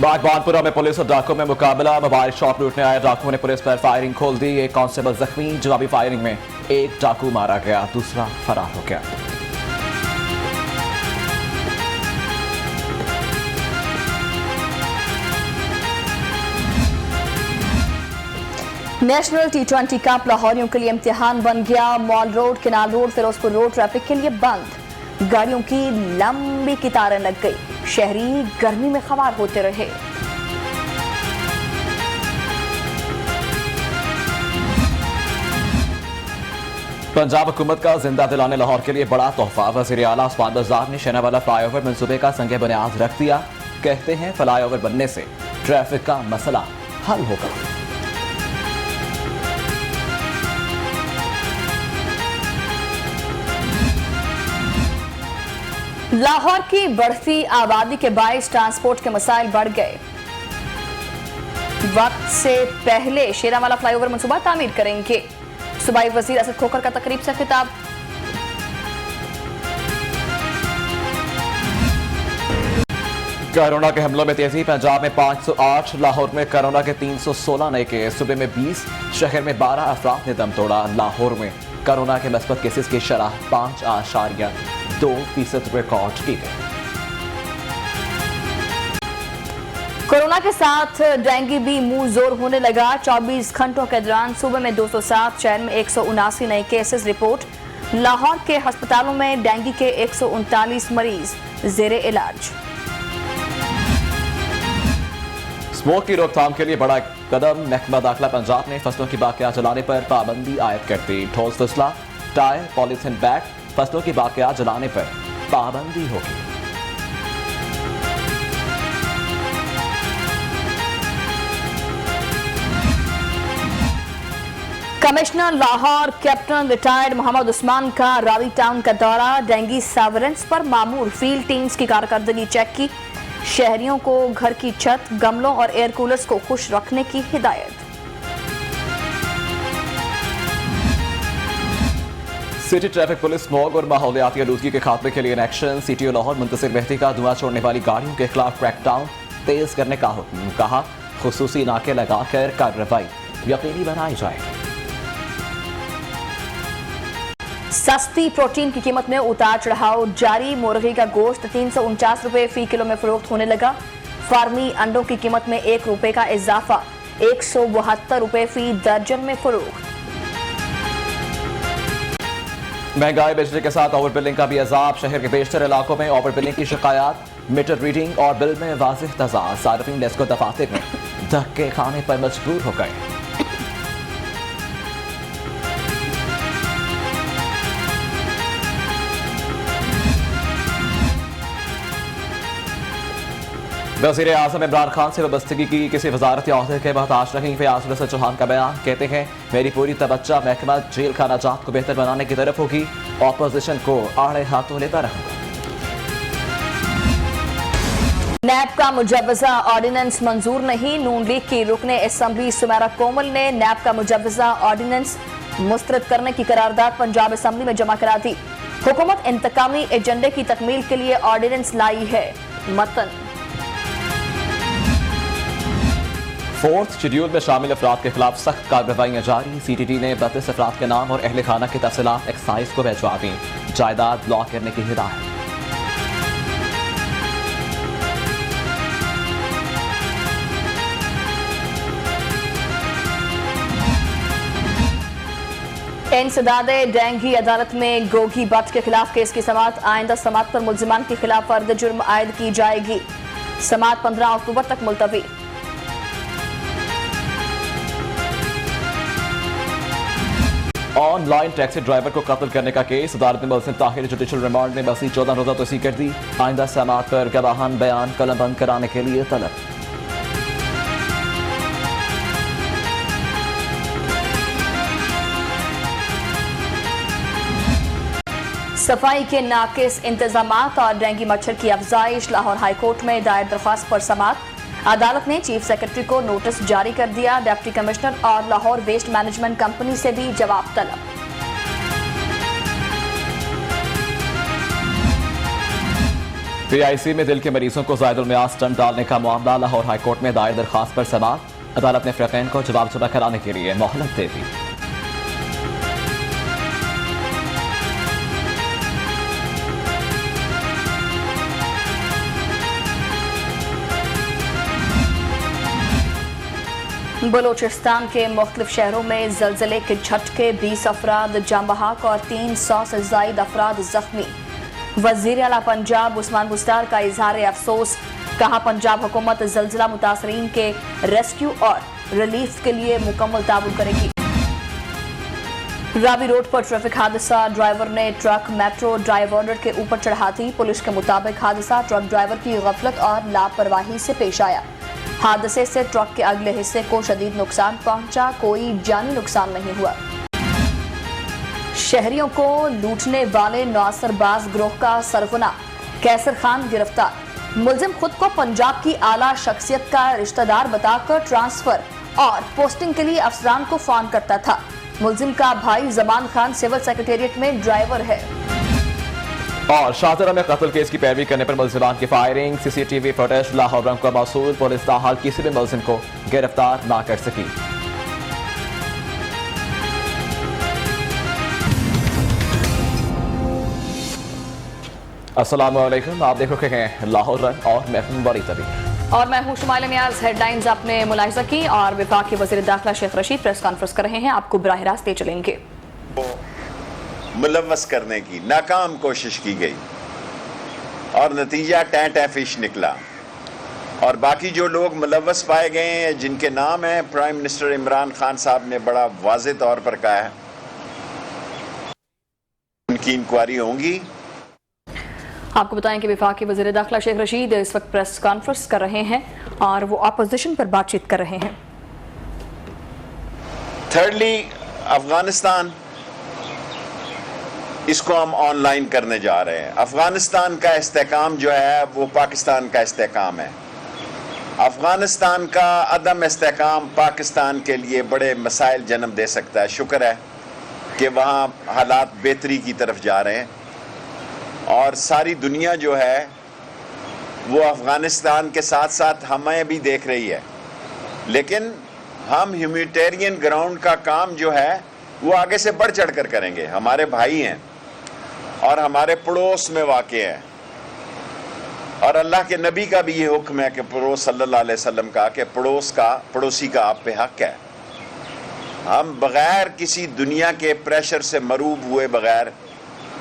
बागबानपुरा में पुलिस और डाकुओं में मुकाबला। मोबाइल शॉप लूटने आए डाकुओं ने पुलिस पर फायरिंग खोल दी। एक कांस्टेबल जख्मी। जवाबी फायरिंग में एक डाकू मारा गया, दूसरा फरार हो गया। नेशनल T20 कप लाहौरियों के लिए इम्तिहान बन गया। Mall road, canal road, Ferozepur road traffic के लिए बंद। गाड़ियों की लंबी कतारें लग गई। शहरी गर्मी में खवार होते रहे। पंजाब हुकूमत का जिंदा दिलाने लाहौर के लिए बड़ा तोहफा। वज़ीर आला उस्मान बज़दार ने शहनावाला फ्लाईओवर मंसूबे का संग बुनियाद रख दिया। कहते हैं फ्लाईओवर बनने से ट्रैफिक का मसला हल होगा। लाहौर की बढ़ती आबादी के बायस ट्रांसपोर्ट के मसाइल बढ़ गए। वक्त से पहले शेरावाला फ्लाईओवर मंसूबा तामीर करेंगे। सूबाई वजीर असद खोखर का तकरीब से खिताब। कोरोना के हमलों में तेजी। पंजाब में 508, लाहौर में कोरोना के 316 नए केस। सूबे में 20, शहर में 12 अफराद ने दम तोड़ा। लाहौर में कोरोना के मस्बत केसेस की शरह 5.2% रिकॉर्ड की गई। कोरोना के साथ डेंगू भी मुंह जोर होने लगा। 24 घंटों के दौरान सूबे में 207, शहर में 179 नए केसेस रिपोर्ट। लाहौर के अस्पतालों में डेंगू के 139 मरीज जेरे इलाज। स्मोक की रोकथाम के लिए बड़ा कदम। महकमा दाखिला पंजाब ने फसलों की बाकियात जलाने पर पाबंदी आयद कर दी। ठोस फसला, टायर, पॉलीथिन बैग, फसलों की बाकियात जलाने पर पाबंदी होगी। Commissioner Lahore captain retired Mohammad Usman का रावी टाउन का दौरा। डेंगू सर्वेलेंस पर मामूर फील्ड टीम्स की कारकर्दगी चेक की। शहरियों को घर की छत, गमलों और एयर कूलर्स को खुश रखने की हिदायत। सिटी ट्रैफिक पुलिस स्मॉग और माहौलियाती आलूदगी के खात्मे के लिए इन एक्शन। सिटी लाहौर मुंतसिर मेहदी का धुआं छोड़ने वाली गाड़ियों के खिलाफ क्रैकडाउन तेज करने का हुक्म। कहा खुसूसी नाके लगाकर कार्रवाई यकीनी बनाई जाएगी। सस्ती प्रोटीन की कीमत में उतार चढ़ाव जारी। मुर्गी का गोश्त 349 रुपए फी किलो में फरोख्त होने लगा। फार्मी अंडों की कीमत में 1 रुपए का इजाफा, 172 रुपए फी दर्जन में फरोख्त। महंगाई बेचने के साथ ओवर बिलिंग का भी अजाब। शहर के बेशतर इलाकों में ओवर बिलिंग की शिकायत। मीटर रीडिंग और बिल में वाज़ेह तज़ाद। सार्फिन डेस्क को दफातर में धक्के खाने पर मजबूर हो गए। वज़ीर आज़म इमरान खान से वाबस्तगी की किसी वजारती अहदे के मोहताज नहीं। फयाज रसूल चौहान का बयान। कहते हैं मेरी पूरी तवज्जो महकमा जेल खाना जात को बेहतर बनाने की तरफ होगी। ऑपोजिशन को आड़े हाथों लेता रहूंगा। नैब का मुजव्वजा ऑर्डिनेंस मंजूर नहीं। नून लीग की रुकने असम्बली सुमेरा कोमल ने नैब का मुजव्वजा ऑर्डिनेंस मुस्तरद करने की करारदाद पंजाब असम्बली में जमा करा दी। हुकूमत इंतकामी एजेंडे की तकमील के लिए ऑर्डिनेंस लाई है। मतन फोर्थ शेड्यूल में शामिल अफराद के खिलाफ सख्त कार्रवाइयां जारी। CTT ने 32 अफराद के नाम और अहले खाना की तफसीलात एक्साइज को भिजवा दी। जायदाद ब्लॉक करने की हिदायत। इंसदादे डेंगू अदालत में गोगी भट्ट के खिलाफ केस की समाअत। आइंदा समाअत पर मुल्जिमान के खिलाफ फर्द जुर्म आयद की जाएगी। समाअत 15 अक्टूबर तक मुलतवी। ऑनलाइन टैक्सी ड्राइवर को कत्ल करने का केस। अदालत ने मुलजिम ताहिर जुडिशल रिमांड में मज़ीद 14 रोज़ा तोसी कर दी। आइंदा समाअत पर गवाहान बयान कलमबंद कराने के लिए तलब। सफाई के नाकिस इंतजामात और डेंगू मच्छर की अफजाइश। लाहौर हाईकोर्ट में दायर दरख्वास्त पर समाअत। अदालत ने चीफ सेक्रेटरी को नोटिस जारी कर दिया। डिप्टी कमिश्नर और लाहौर वेस्ट मैनेजमेंट कंपनी से भी जवाब तलब। पीआईसी में दिल के मरीजों को ज़ायदुल मियां स्टंट डालने का मामला लाहौर हाईकोर्ट में दायर दरखास्त पर समाअत। अदालत ने फ़रीक़ैन को जवाब जमा कराने के लिए मोहलत दे दी। बलूचिस्तान के मुख्तलिफ शहरों में ज़लज़ले के झटके, 20 अफराद जाँ बहक और 300 से ज़ायद अफराद जख्मी। वज़ीर आला पंजाब उस्मान बुस्तार का इजहार अफसोस, कहा पंजाब हुकूमत ज़लज़ला मुतासरीन के रेस्क्यू और रिलीफ के लिए मुकम्मल ताउन करेगी। रावी रोड पर ट्रैफिक हादसा, ड्राइवर ने ट्रक मेट्रो डाइवर्टर के ऊपर चढ़ा दी। पुलिस के मुताबिक हादसा ट्रक ड्राइवर की गफलत और लापरवाही से पेश आया। हादसे से ट्रक के अगले हिस्से को शदीद नुकसान पहुंचा, कोई जानी नुकसान नहीं हुआ। शहरियों को लूटने वाले नौसरबाज गिरोह का सरगना कैसर खान गिरफ्तार। मुलजिम खुद को पंजाब की आला शख्सियत का रिश्तेदार बताकर ट्रांसफर और पोस्टिंग के लिए अफसरान को फोन करता था। मुलजिम का भाई जमान खान सिविल सेक्रेटेरिएट में ड्राइवर है। और शाहजरा में कत्ल केस की पैरवी करने पर मुलजिमान की फायरिंग, सीसीटीवी फुटेज लाहौर को मौसूल। पुलिस ताहाल किसी भी मुलजिम को गिरफ्तार ना कर सकी। अस्सलाम वालेकुम, आप देख रहे हैं लाहौर रन और मैं हूं बड़ी तबी और मैं हूं शुमाइल नियाज़। हेडलाइंस आपने मुलाहिजा की और विफाक के वज़ीर दाखिला शेख रशीद प्रेस कॉन्फ्रेंस कर रहे हैं, आपको बराह रास्त ले चलेंगे। मुलव्वस करने की नाकाम कोशिश की गई और नतीजा टैं टैं फिश निकला। और बाकी जो लोग मुलव्वस पाए गए हैं, जिनके नाम हैं, प्राइम मिनिस्टर इमरान खान साहब ने बड़ा वाज़े तौर पर कहा है उनकी इंक्वायरी होंगी। आपको बताएं कि विफाक के वज़ीर दाखिला शेख रशीद इस वक्त प्रेस कॉन्फ्रेंस कर रहे हैं और वो अपोजिशन पर बातचीत कर रहे हैं। थर्डली, अफगानिस्तान, इसको हम ऑनलाइन करने जा रहे हैं। अफगानिस्तान का इस्तेहकाम जो है वो पाकिस्तान का इस्तेहकाम है। अफगानिस्तान का अदम इस्तेहकाम पाकिस्तान के लिए बड़े मसाइल जन्म दे सकता है। शुक्र है कि वहाँ हालात बेहतरी की तरफ जा रहे हैं और सारी दुनिया जो है वो अफगानिस्तान के साथ साथ हमें भी देख रही है। लेकिन हम ह्यूमैनिटेरियन ग्राउंड का काम जो है वो आगे से बढ़ चढ़ कर करेंगे। हमारे भाई हैं और हमारे पड़ोस में वाक़ है और अल्लाह के नबी का भी ये हुक्म है कि पड़ोस सल्लल्लाहु अलैहि वसल्लम का कि पड़ोसी का आप पे हक है। हम बग़ैर किसी दुनिया के प्रेशर से मरूब हुए बग़ैर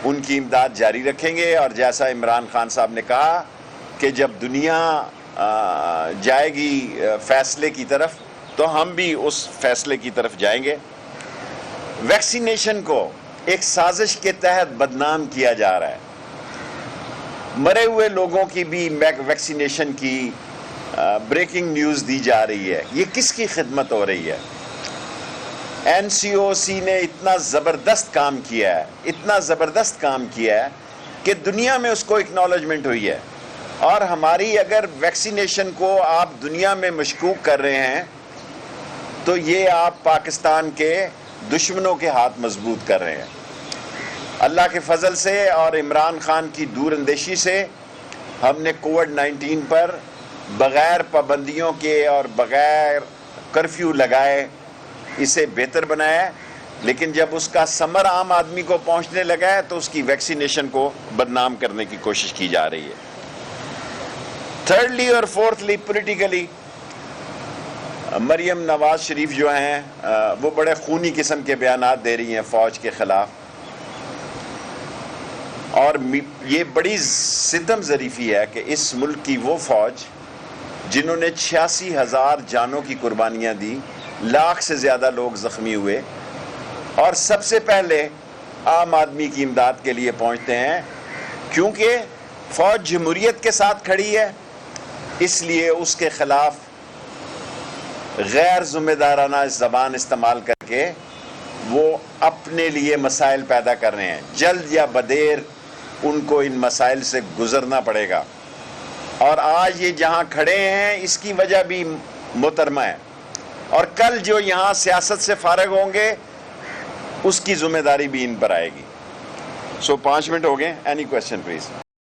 उनकी इमदाद जारी रखेंगे। और जैसा इमरान खान साहब ने कहा कि जब दुनिया जाएगी फ़ैसले की तरफ तो हम भी उस फ़ैसले की तरफ जाएंगे। वैक्सीनेशन को एक साजिश के तहत बदनाम किया जा रहा है। मरे हुए लोगों की भी वैक्सीनेशन की ब्रेकिंग न्यूज़ दी जा रही है। ये किसकी खिदमत हो रही है? NCOC ने इतना ज़बरदस्त काम किया है, इतना ज़बरदस्त काम किया है कि दुनिया में उसको एक्नॉलेजमेंट हुई है। और हमारी अगर वैक्सीनेशन को आप दुनिया में मशकूक कर रहे हैं तो ये आप पाकिस्तान के दुश्मनों के हाथ मजबूत कर रहे हैं। अल्लाह के फजल से और इमरान खान की दूरअंदेशी से हमने कोविड-19 पर बग़ैर पाबंदियों के और बग़ैर कर्फ्यू लगाए इसे बेहतर बनाया है। लेकिन जब उसका समर आम आदमी को पहुंचने लगा है तो उसकी वैक्सीनेशन को बदनाम करने की कोशिश की जा रही है। थर्डली और फोर्थली, पॉलिटिकली, मरियम नवाज शरीफ जो हैं वो बड़े खूनी किस्म के बयानात दे रही हैं फ़ौज के ख़िलाफ़ और ये बड़ी सितम ज़रीफ़ी है कि इस मुल्क की वो फ़ौज जिन्होंने 86,000 जानों की कुर्बानियाँ दी, लाख से ज़्यादा लोग ज़ख्मी हुए और सबसे पहले आम आदमी की इमदाद के लिए पहुँचते हैं। क्योंकि फ़ौज जमहूरियत के साथ खड़ी है, इसलिए उसके ख़िलाफ़ गैर ज़िम्मेदाराना ज़बान इस्तेमाल करके वो अपने लिए मसाइल पैदा कर रहे हैं। जल्द या बदेर उनको इन मसाइल से गुज़रना पड़ेगा। और आज ये जहाँ खड़े हैं इसकी वजह भी मोहतरमा है और कल जो यहाँ सियासत से फारिग होंगे उसकी ज़िम्मेदारी भी इन पर आएगी। 5 मिनट हो गए। Any question please.